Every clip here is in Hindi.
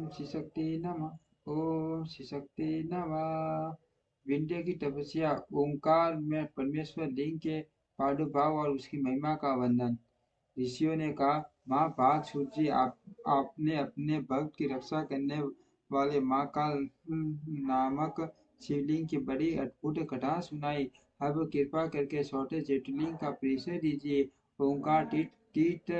श्री शक्ति नमः। ओम श्री शक्ति नमः। विंध्य की तपस्या। ओंकार में परमेश्वर लिंग के प्रादुर्भाव और उसकी महिमा का वर्णन। ऋषियों ने कहा, माँ भागसूत जी, आपने अपने भक्त की रक्षा करने वाले महाकाल नामक शिवलिंग की बड़ी अद्भुत कथा सुनाई। अब कृपा करके छोटे ज्योतिर्लिंग का परिचय दीजिए। ओंकार तीर्थ तीर्थ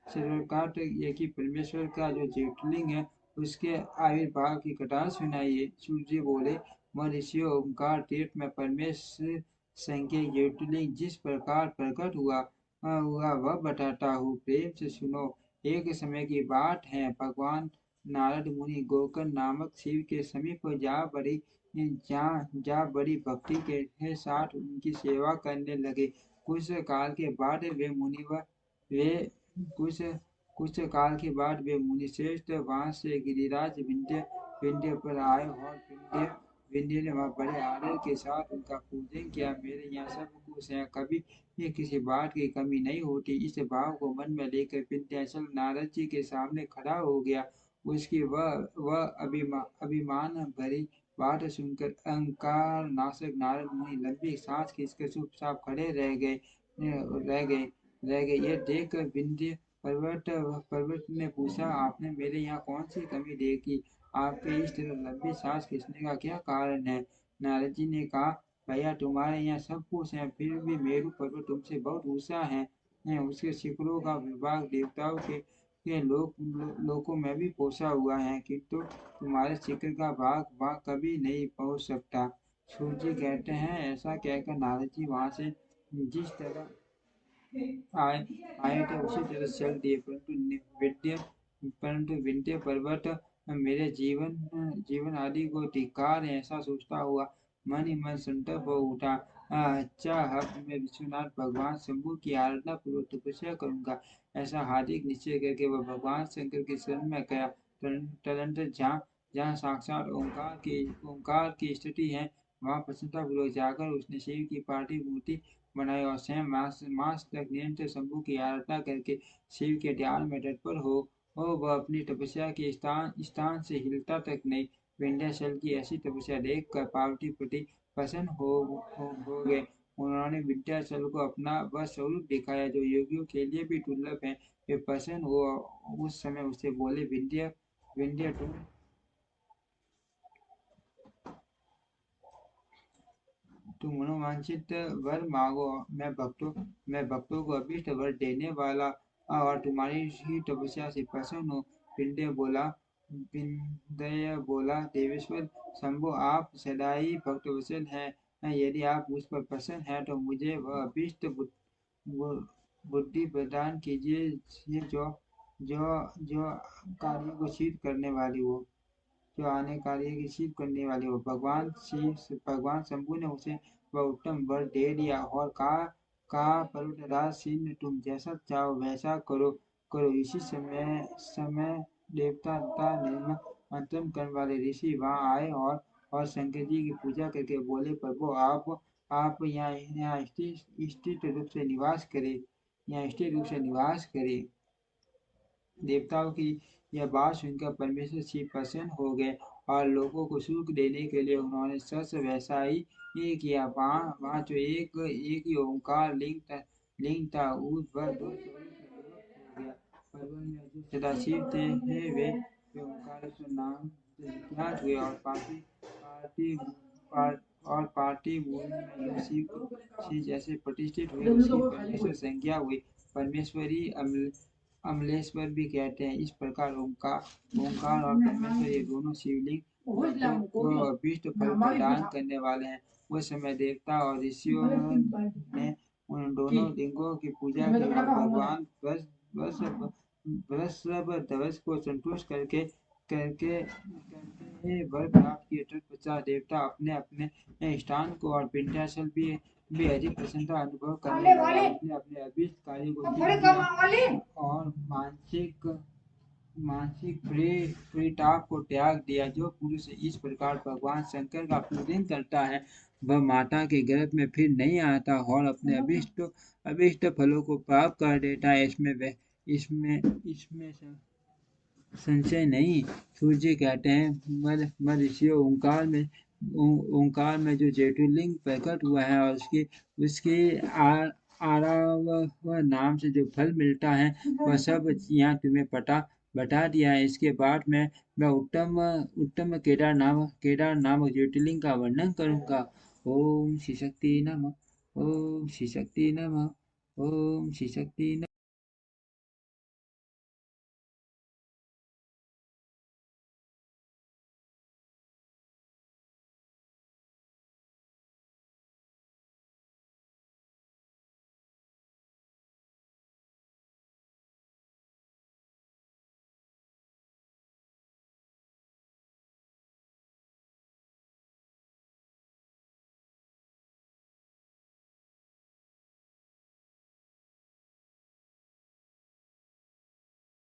सर्वकाट ये कि परमेश्वर का जो ज्योतिर्लिंग है उसके आविर्भाव की कथा सुनाइए। सूर्य जी बोले, महर्षियों, ओंकार तीर्थ में परमेश्वर संख्य ज्योतिर्लिंग जिस प्रकार प्रकट हुआ वह बताता हूँ, प्रेम से सुनो। एक समय की बात है, भगवान नारद मुनि गोकर्ण नामक शिव के समीप जा बड़ी भक्ति के साथ उनकी सेवा करने लगे। कुछ काल के बाद वे मुनिवर वे कुछ कुछ काल के बाद वे मुनिश्रेष्ठ वहां से गिरिराज विंध्य पर आए और विंध्य ने वहां बड़े आदर के साथ उनका पूजन किया। मेरे यहाँ सब कुछ है, कभी ये किसी बात की कमी नहीं होती। इस भाव को मन में लेकर विंध्याचल नारद जी के सामने खड़ा हो गया। उसकी वह अभिमान भरी बात सुनकर अहंकार नाशक नारद मुनि लंबी सांस खींचकर चुपचाप खड़े रह गए। यह देखकर विंध्य पर्वत ने पूछा, आपने मेरे यहाँ कौन सी कमी देखी? आपके इस तरह लंबी सांस खींचने का क्या कारण है? नारद जी ने कहा, भैया, तुम्हारे यहाँ सब कुछ है, फिर भी मेरू पर्वत तुमसे बहुत ऊंचा है। उसके शिखरों का विभाग देवताओं के लोकों में भी पहुंचा हुआ है, किंतु तुम्हारे शिखर का भाग वहां कभी नहीं पहुंच सकता। सूर्य जी कहते हैं, ऐसा कहकर नारद जी वहां से जिस तरह आए आए थे उसी तरह चल दिए, परंतु विंध्य पर्वत मेरे जीवन आदि को धिक्कार है, ऐसा सोचता हुआ मन ही मन संतप्त हो उठा। अच्छा, अब मैं विश्वनाथ भगवान शंभु की आराधना पूर्वक तपस्या करूंगा, ऐसा हार्दिक निश्चय करके वह भगवान शंकर के शरण में गया। तदनंतर जहाँ जहाँ साक्षात ओंकार की स्थिति है, वहाँ प्रसन्नतापूर्वक जाकर उसने शिव की पार्थिव मूर्ति बनाई और स्वयं मास तक निरंतर शंभु की आराधना करके शिव के ध्यान में तत्पर हो वह अपनी तपस्या के स्थान से हिलता तक नहीं। विंध्याचल की ऐसी तपस्या देखकर पार्वती पति प्रसन्न हो गए। उन्होंने विंध्याचल को अपना वह स्वरूप दिखाया जो योगियों के लिए भी दुर्लभ है। वे प्रसन्न हुआ, उस समय उसे बोले, विंध्य तुम मनोवांछित वर मांगो, मैं भक्तों को अभीष्ट वर देने वाला और तुम्हारी ही तपस्या से प्रसन्न हूँ। विंध्य बोला, देवेश्वर शंभु, आप सदाई भक्तवत्सल हैं। यदि आप मुझ पर प्रसन्न हैं तो मुझे वह अभीष्ट बुद्धि प्रदान कीजिए जो जो जो कार्य को सिद्ध करने वाली हो, जो आने कार्य की सिद्ध करने वाले हो। भगवान शंभु ने उसे वह उत्तम वर दे दिया और कहा, पर्वतराज सिंह, तुम जैसा चाहो वैसा करो। इसी समय देवता तथा निर्मल मंथन करने वाले ऋषि वहां आए और शंकर जी की पूजा करके बोले, प्रभु, आप यहाँ स्थित रूप से निवास करें। देवताओं की यह बात सुनकर परमेश्वर शिव प्रसन्न हो गए और लोगों को सुख देने के लिए उन्होंने सच वैसा ही किया। वहाँ जो एक ही ओंकार लिंग था, उस पर दो स्वरूप में विभक्त हो गया। पर्वत में जो सदाशिव थे वे ओंकारेश्वर नाम से विख्यात हुए और पार्टी मूल में शिव जैसे प्रतिष्ठित हुए। उसकी परमेश्वर संज्ञा हुई, परमेश्वरी अमलेश्वर भी कहते हैं। इस प्रकार ओंकार और परमेश्वर ये दोनों शिवलिंग को अभीष्ट फल प्रदान करने वाले हैं। उस समय देवता और ऋषियों ने उन दोनों लिंगों की पूजा की और भगवान ध्वज को संतुष्ट करके वर प्राप्त किए। तत्पश्चात देवता अपने अपने स्थान को और विंध्याचल भी अधिक प्रसन्नता अनुभव करने लगा। उसने अपने अभीष्ट कार्य को सिद्ध किया और मानसिक परिताप को त्याग दिया। जो पुरुष इस प्रकार भगवान शंकर का पूजन करता है वह माता के गर्भ में फिर नहीं आता और अपने अभिष्ट फलों को प्राप्त कर देता है। इसमें संशय नहीं, सूर्य कहते हैं। महर्षियों ओंकार में जो ज्योतिर्लिंग प्रकट हुआ है और उसके आरावह नाम से जो फल मिलता है वह सब यहाँ तुम्हें बता दिया है। इसके बाद मैं उत्तम उत्तम केदार नामक ज्योतिर्लिंग का वर्णन करूंगा। ओम श्री शक्ति नमः। ओम श्री शक्ति नमः। ओम श्री शक्ति नमः।